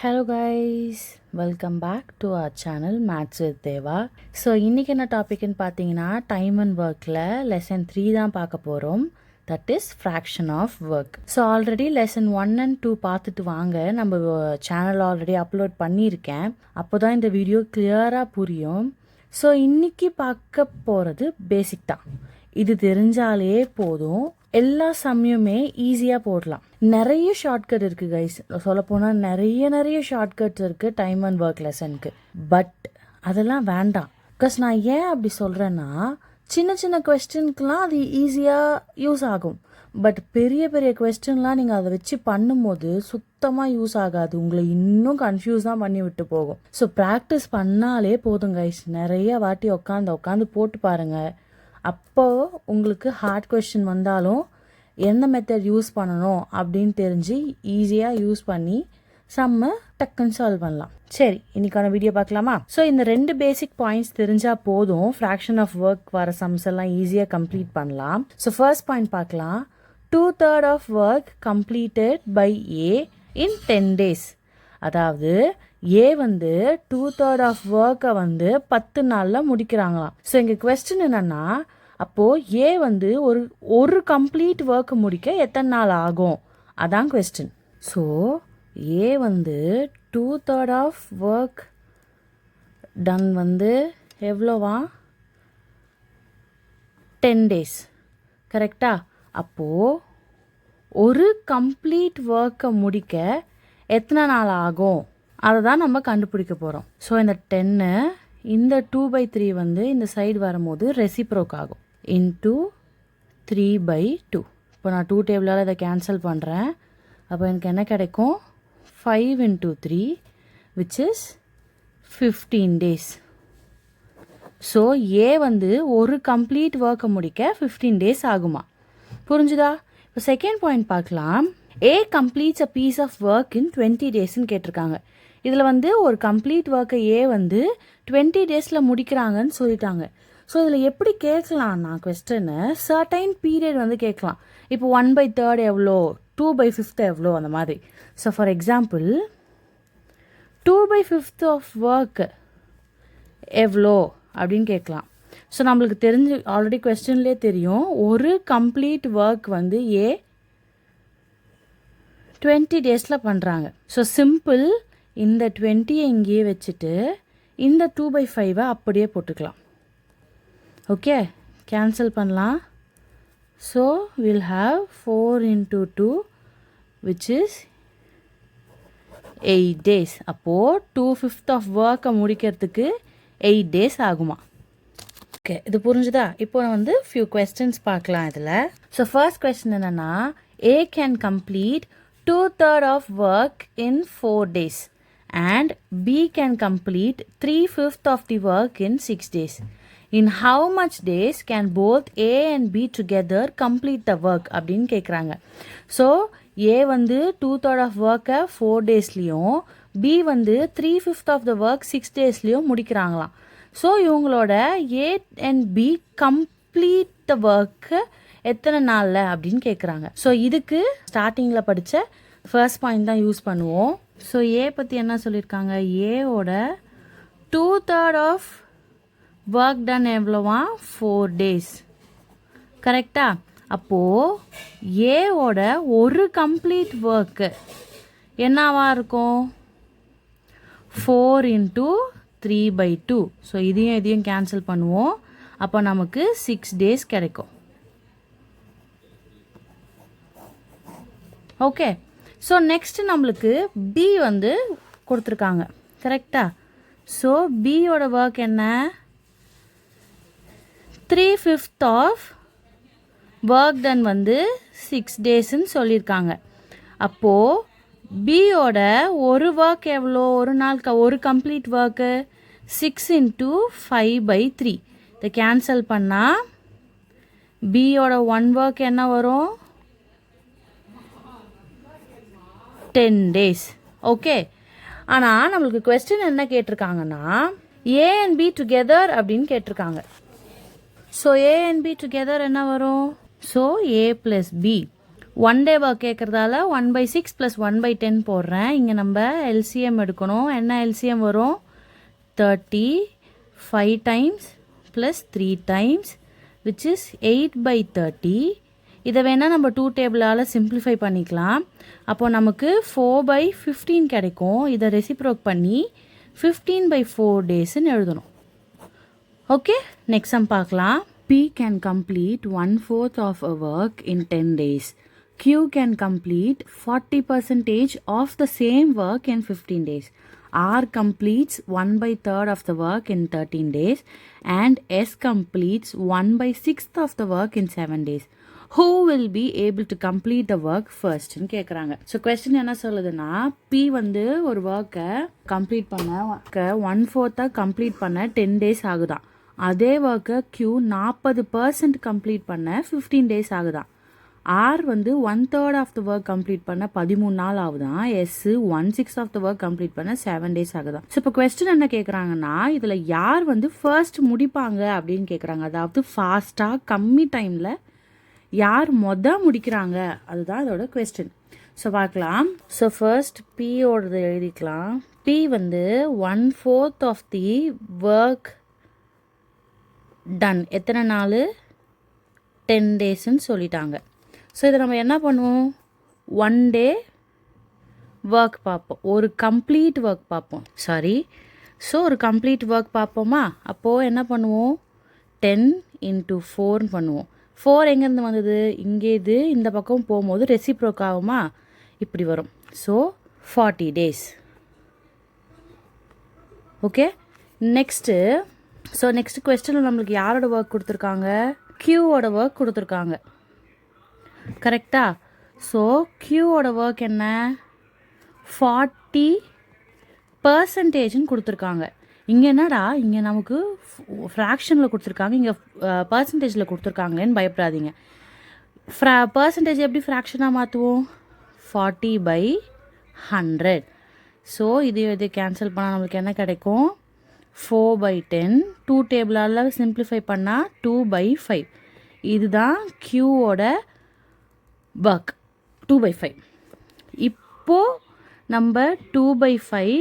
Hello guys, welcome back to our channel maths with Deva. So இன்றைக்கி என்ன டாபிக்னு பார்த்தீங்கன்னா time and ஒர்க்கில் லெசன் 3 தான் பார்க்க போகிறோம். That is fraction of work. So already lesson 1 and 2 பார்த்துட்டு வாங்க. நம்ம சேனல் ஆல்ரெடி அப்லோட் பண்ணியிருக்கேன். அப்போ தான் இந்த வீடியோ கிளியராக புரியும். ஸோ இன்றைக்கி பார்க்க போகிறது பேசிக் தான். இது தெரிஞ்சாலே போதும், எல்லா சமயமே ஈஸியாக போடலாம். நிறைய ஷார்ட்கட் இருக்குது கைஸ். சொல்லப்போனால் நிறைய ஷார்ட்கட்ஸ் இருக்குது டைம் அண்ட் ஒர்க் லெசனுக்கு. பட் அதெல்லாம் வேண்டாம். பிகாஸ் நான் ஏன் அப்படி சொல்கிறேன்னா, சின்ன கொஸ்டின்க்கெலாம் அது ஈஸியாக யூஸ் ஆகும். பட் பெரிய கொஸ்டின்லாம் நீங்கள் அதை வச்சு பண்ணும்போது சுத்தமாக யூஸ் ஆகாது. உங்களை இன்னும் கன்ஃபியூஸ் தான் பண்ணி விட்டு போகும். ஸோ ப்ராக்டிஸ் பண்ணாலே போதும் கைஸ். நிறைய வாட்டி உட்காந்து போட்டு பாருங்கள். அப்போது உங்களுக்கு ஹார்ட் கொஸ்டின் வந்தாலும் எந்த மெத்தட் யூஸ் பண்ணணும் அப்படின்னு தெரிஞ்சு ஈஸியாக யூஸ் பண்ணி சம்ம டக்குன்னு சால்வ் பண்ணலாம். சரி, இன்னைக்கான வீடியோ பார்க்கலாமா? ஸோ இந்த 2 பேசிக் பாயிண்ட்ஸ் தெரிஞ்சால் போதும், ஃப்ராக்ஷன் ஆஃப் ஒர்க் வர சம்ஸ் எல்லாம் ஈஸியாக கம்ப்ளீட் பண்ணலாம். ஸோ ஃபர்ஸ்ட் பாயிண்ட் பார்க்கலாம். 2/3 of work completed by A in 10 days. அதாவது ஏ 2/3 ஆஃப் ஒர்க்கை 10 நாளில் முடிக்கிறாங்களாம். ஸோ இங்கே கொஸ்டின் என்னன்னா, அப்போது ஏ ஒரு கம்ப்ளீட் ஒர்க் முடிக்க எத்தனை நாள் ஆகும், அதான் question. So A 2/3 of work done எவ்வளோவா? 10 days. கரெக்டா? அப்போது ஒரு கம்ப்ளீட் ஒர்க்கை முடிக்க எத்தனை நாள் ஆகும் அதை தான் நம்ம கண்டுபிடிக்க போகிறோம். ஸோ இந்த 10 இந்த 2/3 இந்த சைடு வரும்போது ரெசிப்ரோக் ஆகும். இன்ட்டு 3/2. இப்போ நான் 2 டேபிளால் இதை கேன்சல் பண்ணுறேன். அப்போ எனக்கு என்ன கிடைக்கும்? 5 into 3 which is 15 days. So ஏ ஒரு கம்ப்ளீட் ஒர்க்கை முடிக்க 15 days ஆகுமா? புரிஞ்சுதா? இப்போ செகண்ட் பாயிண்ட் பார்க்கலாம். A completes a piece of work in 20 daysன்னு கேட்டிருக்காங்க. இதில் ஒரு கம்ப்ளீட் ஒர்க்கை ஏ 20 daysல முடிக்கிறாங்கன்னு சொல்லிட்டாங்க. ஸோ இதில் எப்படி கேட்கலான்னா கொஸ்டின்னு சர்டைன் பீரியட் கேட்கலாம். இப்போ 1/3 எவ்வளோ, 2/5 எவ்வளோ, அந்த மாதிரி. So for example 2/5 of work எவ்வளோ அப்படின்னு கேட்கலாம். ஸோ நம்மளுக்கு தெரிஞ்சு ஆல்ரெடி கொஸ்டின்லேயே தெரியும், ஒரு கம்ப்ளீட் ஒர்க் ஏ 20 daysல பண்ணுறாங்க. ஸோ சிம்பிள், இந்த 20 இங்கேயே வச்சுட்டு இந்த 2/5 அப்படியே போட்டுக்கலாம். ஓகே, கேன்சல் பண்ணலாம். So will have 4 into 2 which is 8 days. அப்போது 2/5 ஆஃப் ஒர்க்கை முடிக்கிறதுக்கு 8 days ஆகுமா? ஓகே, இது புரிஞ்சுதா? இப்போ ஃபியூ கொஸ்டின்ஸ் பார்க்கலாம் இதில். ஸோ ஃபர்ஸ்ட் கொஸ்டின் என்னென்னா, A can complete 2/3 of work in 4 days and B can complete 3/5 of the work in 6 days. In how much days can both A and B together complete the work அப்படின்னு கேட்குறாங்க. So A 2/3 of ஒர்க்கை 4 daysலையும் B 3/5 of the work 6 daysலையும் முடிக்கிறாங்களாம். So இவங்களோட A and B complete the ஒர்க்கு எத்தனை நாளில் அப்படின்னு கேட்குறாங்க. ஸோ இதுக்கு ஸ்டார்டிங்கில் படித்த ஃபர்ஸ்ட் பாயிண்ட் தான் யூஸ் பண்ணுவோம். ஸோ ஏ பற்றி என்ன சொல்லியிருக்காங்க? ஏவோட 2/3 ஆஃப் ஒர்க் டன் எவ்வளோவா? 4 days. கரெக்டா? அப்போது ஏவோட ஒரு கம்ப்ளீட் ஒர்க்கு என்னவா இருக்கும்? 4 into 3/2. ஸோ இதையும் கேன்சல் பண்ணுவோம். அப்போ நமக்கு 6 days கிடைக்கும். ஓகே, ஸோ நெக்ஸ்ட் நம்மளுக்கு பி கொடுத்துருக்காங்க. கரெக்டா? ஸோ பியோட ஒர்க் என்ன? 3/5 ஆஃப் ஒர்க் டன் 6 daysன்னு சொல்லியிருக்காங்க. அப்போது பியோட ஒரு ஒர்க் எவ்வளோ? ஒரு கம்ப்ளீட் ஒர்க்கு 6 into 5/3. இதை கேன்சல் பண்ணால் பியோட ஒன் ஒர்க் என்ன வரும்? 10 days. ஓகே, ஆனால் நம்மளுக்கு கொஸ்டின் என்ன கேட்டிருக்காங்கன்னா, ஏ அண்ட் பி டுகெதர் அப்படின்னு கேட்டிருக்காங்க. So A and B together என்ன வரும்? So A + B one day work கேட்குறதால 1/6 + 1/10 போடுறேன். இங்கே நம்ம எல்சிஎம் எடுக்கணும். என்ன எல்சிஎம் வரும்? 30 5 times plus 3 times which is 8/30. இதை வேணால் நம்ம 2 டேபிளால் சிம்பிளிஃபை பண்ணிக்கலாம். அப்போது நமக்கு 4/15 கிடைக்கும். இதை ரெசிப்ரோக் பண்ணி 15/4 டேஸ்ன்னு எழுதணும். ஓகே, நெக்ஸ்ட் சம் பார்க்கலாம். P can complete 1/4 of a work in 10 days. Q can complete 40% of the same work in 15 days. R completes 1/3 of the work in 13 days and S completes 1/6 of the work in 7 days. Who will be able to complete the work first? ன்னு கேட்குறாங்க. So question என்ன சொல்லுதுன்னா, P வந்து ஒரு ஒர்க்கை complete பண்ண 1/4 complete பண்ண 10 days ஆகுதான். அதே ஒர்க்கை Q 40% கம்ப்ளீட் பண்ண 15 days ஆகுதான். R வந்து 1/3 ஆஃப் த ஒர்க் கம்ப்ளீட் பண்ண 13 நாள் ஆகுதான். Yes 1/6 of the work complete பண்ண 7 days ஆகுதான். ஸோ இப்போ கொஸ்டின் என்ன கேட்குறாங்கன்னா, இதில் யார் வந்து ஃபர்ஸ்ட் முடிப்பாங்க அப்படின்னு கேட்குறாங்க. அதாவது ஃபாஸ்ட்டாக கம்மி டைமில் யார் முடிக்கிறாங்க, அதுதான் இதோட கொஸ்டின். ஸோ பார்க்கலாம். ஸோ ஃபர்ஸ்ட் பியோடது எழுதிக்கலாம். பி வந்து 1/4 ஆஃப் தி ஒர்க் டன் எத்தனை நாள்? 10 daysன்னு சொல்லிட்டாங்க. ஸோ இதை நம்ம என்ன பண்ணுவோம்? 1 day ஒர்க் பார்ப்போம், ஒரு கம்ப்ளீட் ஒர்க் பார்ப்போம். ஸோ ஒரு கம்ப்ளீட் ஒர்க் பார்ப்போமா? அப்போது என்ன பண்ணுவோம்? 10 × 4 பண்ணுவோம். 4 எங்கேருந்து வந்தது? இங்கே இது இந்த பக்கம் போகும்போது ரெசிப்ரோக் ஆகுமா? இப்படி வரும். So 40 days. ஓகே, நெக்ஸ்ட்டு கொஸ்டினில் நம்மளுக்கு யாரோட ஒர்க் கொடுத்துருக்காங்க? கியூவோட ஒர்க் கொடுத்துருக்காங்க. கரெக்டா? ஸோ கியூவோட ஒர்க் என்ன? 40%ன்னு கொடுத்துருக்காங்க. இங்கே என்னடா, இங்கே நமக்கு ஃப்ராக்ஷனில் கொடுத்துருக்காங்க, இங்கே பர்சன்டேஜில் கொடுத்துருக்காங்களேன்னு பயப்படாதீங்க. பர்சன்டேஜ் எப்படி ஃப்ராக்ஷனாக மாற்றுவோம்? 40/100. ஸோ இது கேன்சல் பண்ணால் நம்மளுக்கு என்ன கிடைக்கும்? 4/10. 2 டேபிளால் சிம்பிளிஃபை பண்ணால் 2/5. இதுதான் கியூவோட ஒர்க். 2/5. இப்போது நம்ம 2/5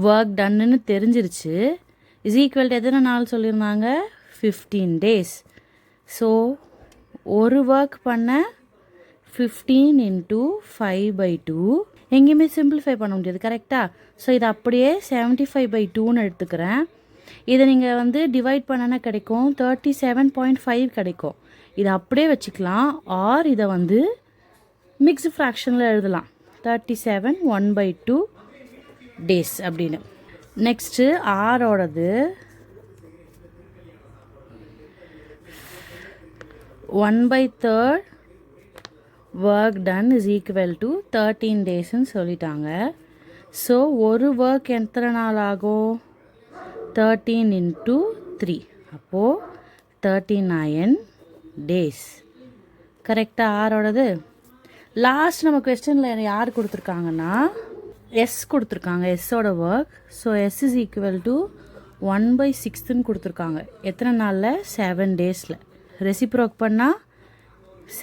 ஒர்க் டன்னுன்னு தெரிஞ்சிருச்சு. = எத்தனை நாள் சொல்லியிருந்தாங்க? 15 days. ஸோ ஒரு ஒர்க் பண்ண 15 × 5/2 எங்கேயுமே சிம்பிளிஃபை பண்ண முடியாது. கரெக்டாக? ஸோ இதை அப்படியே 75/2ன்னு எடுத்துக்கிறேன். இதை நீங்கள் வந்து டிவைட் பண்ணனா கிடைக்கும் 37.5 கிடைக்கும். இதை அப்படியே வச்சுக்கலாம். ஆர் இதை வந்து மிக்ஸ்டு ஃப்ராக்ஷனில் எழுதலாம். 37 1/2 days அப்படின்னு. நெக்ஸ்ட்டு ஆரோடது 1/3 ஒர்க் டன் = 13 daysன்னு சொல்லிட்டாங்க. ஸோ ஒரு ஒர்க் எத்தனை நாள் ஆகும்? 13 × 3. அப்போது 39 days. கரெக்டாக? ஆரோடது. லாஸ்ட் நம்ம கொஸ்டினில் யார் கொடுத்துருக்காங்கன்னா எஸ் கொடுத்துருக்காங்க. எஸ்ஸோட ஒர்க். ஸோ எஸ் = 1/6ன்னு கொடுத்துருக்காங்க. எத்தனை நாளில்? 7 daysல. ரெசிப்ரோக் பண்ணால்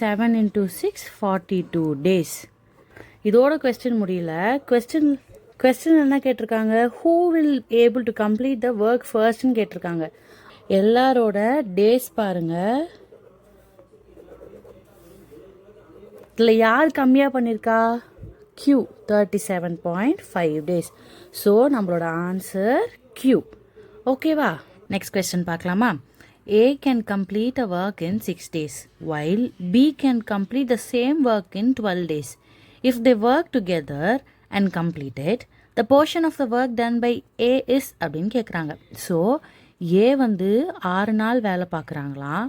7 × 6 42 days. இதோட கொஸ்டின் முடியல. கொஸ்டின் என்ன கேட்டிருக்காங்க? Who will able to complete the work ஃபர்ஸ்ட்னு கேட்டிருக்காங்க. எல்லாரோட டேஸ் பாருங்கள். இதில் யார் கம்மியாக பண்ணியிருக்கா? Q 37.5 days. ஸோ நம்மளோட ஆன்சர் Q. ஓகேவா? நெக்ஸ்ட் கொஸ்டின் பார்க்கலாமா? A can complete a work in 6 days while B can complete the same work in 12 days. If they work together and complete it, the portion of the work done by A is அப்படின்னு கேட்குறாங்க. So A வந்து 6 நாள் வேலை பார்க்குறாங்களாம்,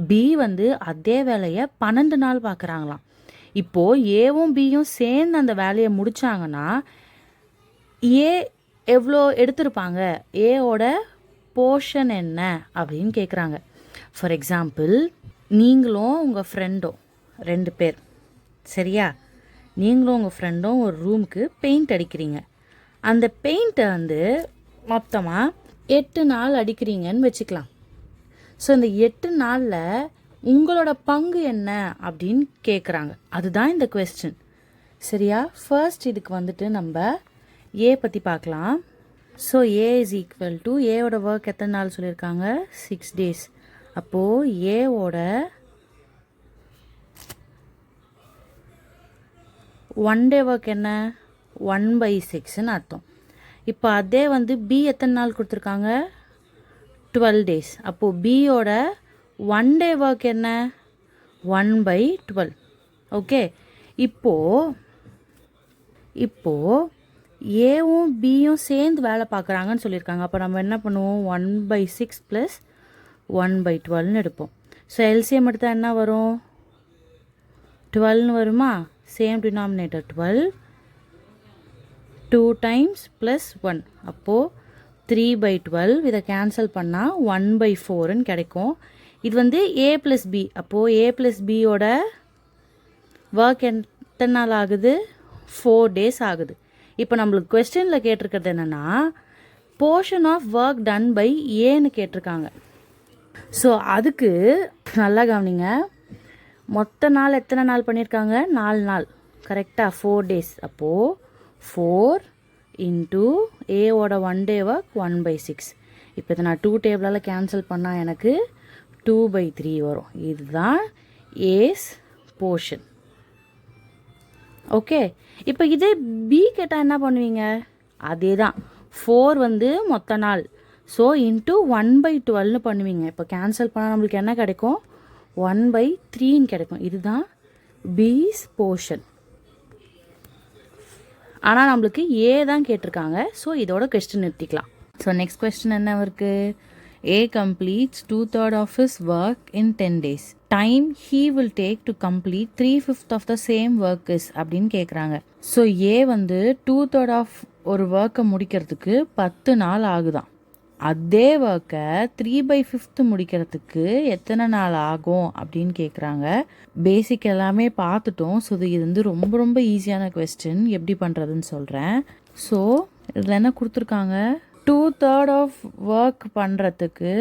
B வந்து அதே வேலையை 12 நாள் பார்க்குறாங்களாம். இப்போது ஏவும் பியும் சேர்ந்து அந்த வேலையை முடித்தாங்கன்னா ஏ எவ்வளோ எடுத்திருப்பாங்க? ஏவோட போர்ஷன் என்ன அப்படின்னு கேட்குறாங்க. ஃபார் எக்ஸாம்பிள், நீங்களும் உங்கள் ஃப்ரெண்டும் 2 பேர், சரியா? நீங்களும் உங்கள் ஃப்ரெண்டும் ஒரு ரூமுக்கு பெயிண்ட் அடிக்கிறீங்க. அந்த பெயிண்ட்டை வந்து மொத்தமாக 8 நாள் அடிக்கிறீங்கன்னு வச்சுக்கலாம். ஸோ இந்த 8 நாளில் உங்களோட பங்கு என்ன அப்படின்னு கேட்குறாங்க. அதுதான் இந்த கொஸ்டின். சரியா? ஃபர்ஸ்ட் இதுக்கு வந்துட்டு நம்ம ஏ பற்றி பார்க்கலாம். So A is equal to ஏவோட ஒர்க் எத்தனை நாள் சொல்லியிருக்காங்க? 6 days. அப்போது ஏவோட 1 day ஒர்க் என்ன? 1/6ன்னு அர்த்தம். இப்போ அதே வந்து பி எத்தனை நாள் கொடுத்துருக்காங்க? 12 days. அப்போது பியோட 1 day ஒர்க் என்ன? 1/12. ஓகே, இப்போது ஏவும் பியும் சேர்ந்து வேலை பார்க்குறாங்கன்னு சொல்லியிருக்காங்க. அப்போ நம்ம என்ன பண்ணுவோம்? 1/6 + 1/12ன்னு எடுப்போம். ஸோ எல்சிஎம் எடுத்தால் என்ன வரும்? 12ன்னு வருமா? Same denominator 12, 2 times +1. அப்போது 3/12. இதை கேன்சல் பண்ணால் 1/4ன்னு கிடைக்கும். இது வந்து ஏ + பி. அப்போது ஏ + பியோட ஒர்க் எத்தனை நாள் ஆகுது? 4 days ஆகுது. இப்போ நம்மளுக்கு கொஸ்டினில் கேட்டிருக்கிறது என்னென்னா portion of work done by ஏன்னு கேட்டிருக்காங்க. ஸோ அதுக்கு நல்லா கவனிங்க. மொத்த நாள் எத்தனை நாள் பண்ணியிருக்காங்க? 4 நாள். கரெக்டாக 4 days. அப்போது 4 × ஏவோட 1 day ஒர்க் 1/6. இப்போ இதை நான் 2 டேபிளால் கேன்சல் பண்ணால் எனக்கு 2/3 வரும். இதுதான் ஏஸ் போர்ஷன். ஓகே, இப்போ இதே பி கேட்டால் என்ன பண்ணுவீங்க? அதே தான். 4 வந்து மொத்த நாள். ஸோ இன்ட்டு 1/12ன்னு பண்ணுவீங்க. இப்போ கேன்சல் பண்ணால் நம்மளுக்கு என்ன கிடைக்கும்? 1/3ன்னு கிடைக்கும். இதுதான் பிஸ் போர்ஷன். ஆனால் நம்மளுக்கு ஏ தான் கேட்டிருக்காங்க. ஸோ இதோட கொஸ்டின் நிறுத்திக்கலாம். ஸோ நெக்ஸ்ட் கொஸ்டின் என்ன இருக்குது? A completes 2/3 of his work in 10 days. Time he will take to complete 3/5 of the same work is அப்படின்னு கேட்குறாங்க. ஸோ ஏ வந்து 2/3 ஆஃப் ஒரு ஒர்க்கை முடிக்கிறதுக்கு 10 நாள் ஆகுதான். அதே ஒர்க்கை 3/5 முடிக்கிறதுக்கு எத்தனை நாள் ஆகும் அப்படின்னு கேட்குறாங்க. பேசிக் எல்லாமே பார்த்துட்டோம். ஸோ இது வந்து ரொம்ப ரொம்ப ஈஸியான கொஸ்டின். எப்படி பண்ணுறதுன்னு சொல்கிறேன். ஸோ இதில் என்ன கொடுத்துருக்காங்க? 2/3 ஆஃப் ஒர்க் பண்ணுறதுக்கு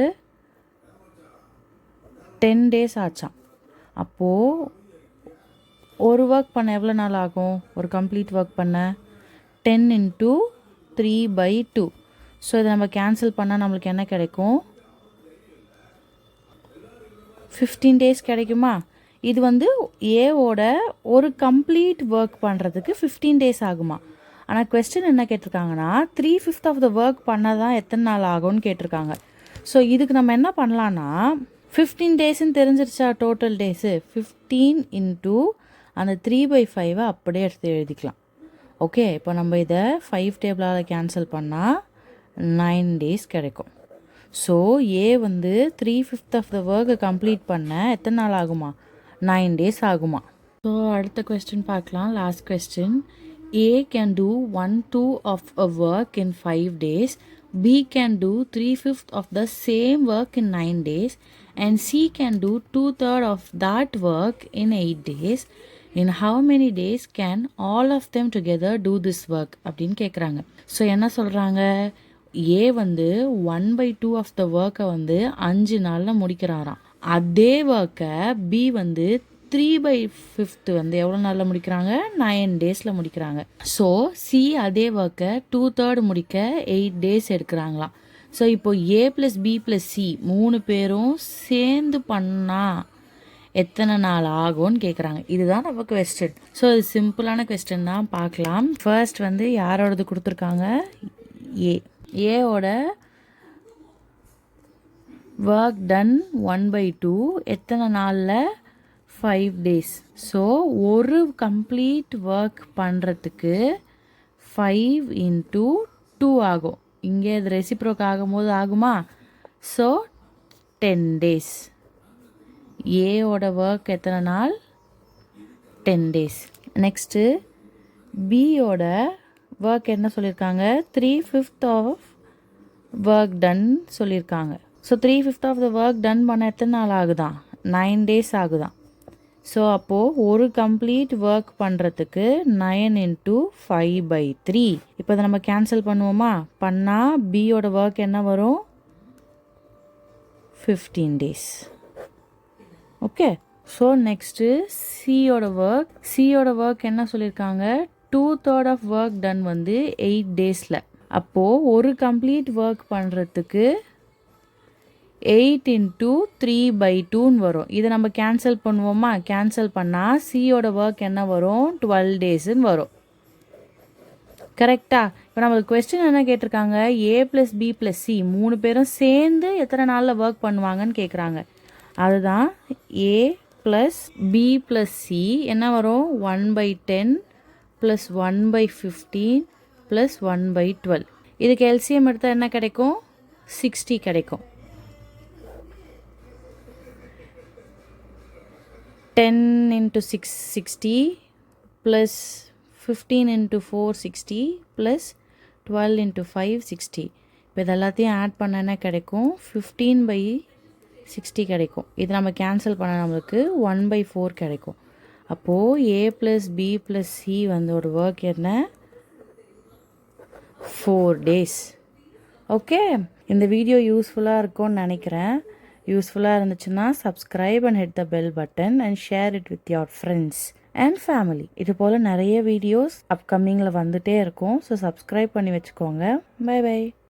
10 days ஆச்சாம். அப்போது ஒரு ஒர்க் பண்ண எவ்வளோ நாள் ஆகும்? ஒரு கம்ப்ளீட் ஒர்க் பண்ண 10 × 3/2. ஸோ இதை நம்ம கேன்சல் பண்ணால் நம்மளுக்கு என்ன கிடைக்கும்? 15 days கிடைக்குமா? இது வந்து ஏவோட ஒரு கம்ப்ளீட் ஒர்க் பண்ணுறதுக்கு 15 days ஆகுமா? ஆனால் கொஸ்டின் என்ன கேட்டிருக்காங்கன்னா 3/5 ஆஃப் த ஒர்க் பண்ணால் தான் எத்தனை நாள் ஆகும்னு கேட்டிருக்காங்க. ஸோ இதுக்கு நம்ம என்ன பண்ணலான்னா 15 daysன்னு தெரிஞ்சிருச்சா டோட்டல் டேஸு? 15 × அந்த 3/5 அப்படியே எடுத்து எழுதிக்கலாம். ஓகே, இப்போ நம்ம இதை 5 டேபிளால் கேன்சல் பண்ணால் 9 days கிடைக்கும். ஸோ ஏ வந்து 3/5 ஆஃப் த ஒர்க்கை கம்ப்ளீட் பண்ண எத்தனை நாள் ஆகுமா? 9 days ஆகுமா? ஸோ அடுத்த கொஸ்டின் பார்க்கலாம். Last question. A can do 1/2 of a work in 5 days, B can do 3/5 of the same work in 9 days, and C can do 2/3 of that work in 8 days. In how many days can all of them together do this work? அப்படின்னு கேட்குறாங்க. So என்ன சொல்கிறாங்க? ஏ வந்து 1/2 of the ஒர்க்கை வந்து 5 நாளில் முடிக்கிறாராம். அதே ஒர்க்கை பி வந்து 3/5 வந்து எவ்வளோ நாளில் முடிக்கிறாங்க? 9 daysல முடிக்கிறாங்க. ஸோ சி அதே ஒர்க்கை 2/3 முடிக்க 8 days எடுக்கிறாங்களாம். ஸோ இப்போ ஏ + பி + சி 3 பேரும் சேர்ந்து பண்ணால் எத்தனை நாள் ஆகும்னு கேட்குறாங்க. இதுதான் நம்ம கொஸ்டின். ஸோ இது சிம்பிளான கொஸ்டின் தான். பார்க்கலாம். ஃபர்ஸ்ட் வந்து யாரோடது கொடுத்துருக்காங்க? ஏவோட ஒர்க் டன் 1/2 எத்தனை நாளில்? 5 days. ஸோ ஒரு கம்ப்ளீட் ஒர்க் பண்ணுறதுக்கு 5 × 2 ஆகும். இங்கே இது ரெசிப்ரோக் ஆகும்போது ஆகுமா? So 10 days. ஏவோட ஒர்க் எத்தனை நாள்? 10 days. நெக்ஸ்ட்டு பியோட ஒர்க் என்ன சொல்லியிருக்காங்க? 3/5 ஆஃப் ஒர்க் டன் சொல்லியிருக்காங்க. So 3/5 of the work done பண்ண எத்தனை நாள் ஆகுதான்? 9 days ஆகுதான். ஸோ அப்போது ஒரு கம்ப்ளீட் ஒர்க் பண்ணுறதுக்கு 9 × 5/3. இப்போ அதை நம்ம கேன்சல் பண்ணுவோமா? பண்ணால் பியோட ஒர்க் என்ன வரும்? 15 days. ஓகே, ஸோ நெக்ஸ்ட்டு சியோட ஒர்க் என்ன சொல்லியிருக்காங்க, 2/3 ஆஃப் ஒர்க் டன் வந்து 8 டேஸில். அப்போது ஒரு கம்ப்ளீட் ஒர்க் பண்ணுறதுக்கு 8 × 3/2 வரும். இதை நம்ம கேன்சல் பண்ணுவோமா? கேன்சல் பண்ணால் சியோட ஒர்க் என்ன வரும், 12 டேஸுன்னு வரும். கரெக்டா? இப்போ நம்மளுக்கு கொஸ்டின் என்ன கேட்டிருக்காங்க, A + B + C 3 பேரும் சேர்ந்து எத்தனை நாளில் ஒர்க் பண்ணுவாங்கன்னு கேட்குறாங்க. அதுதான் A + B + C என்ன வரும், 1/10 + 1/15 + 1/12. இதுக்கு எல்சிஎம் எடுத்தால் என்ன கிடைக்கும், 60 கிடைக்கும். 10 × 6 60 + 15 × 4 60 + 12 × 5 60. இப்போ இது எல்லாத்தையும் ஆட் பண்ண என்ன கிடைக்கும், 15/60 கிடைக்கும். இது நம்ம கேன்சல் பண்ண நம்மளுக்கு 1/4 கிடைக்கும். அப்போது A + B + C வந்து ஒரு ஒர்க் என்ன, 4 days. ஓகே, இந்த வீடியோ யூஸ்ஃபுல்லாக இருக்கும்னு நினைக்கிறேன். யூஸ்ஃபுல்லாக இருந்துச்சுன்னா subscribe and hit the bell button and share it with your friends and family. இது போல் நிறைய வீடியோஸ் அப்கமிங்கில் வந்துகிட்டே இருக்கும். ஸோ சப்ஸ்கிரைப் பண்ணி வச்சுக்கோங்க. Bye by.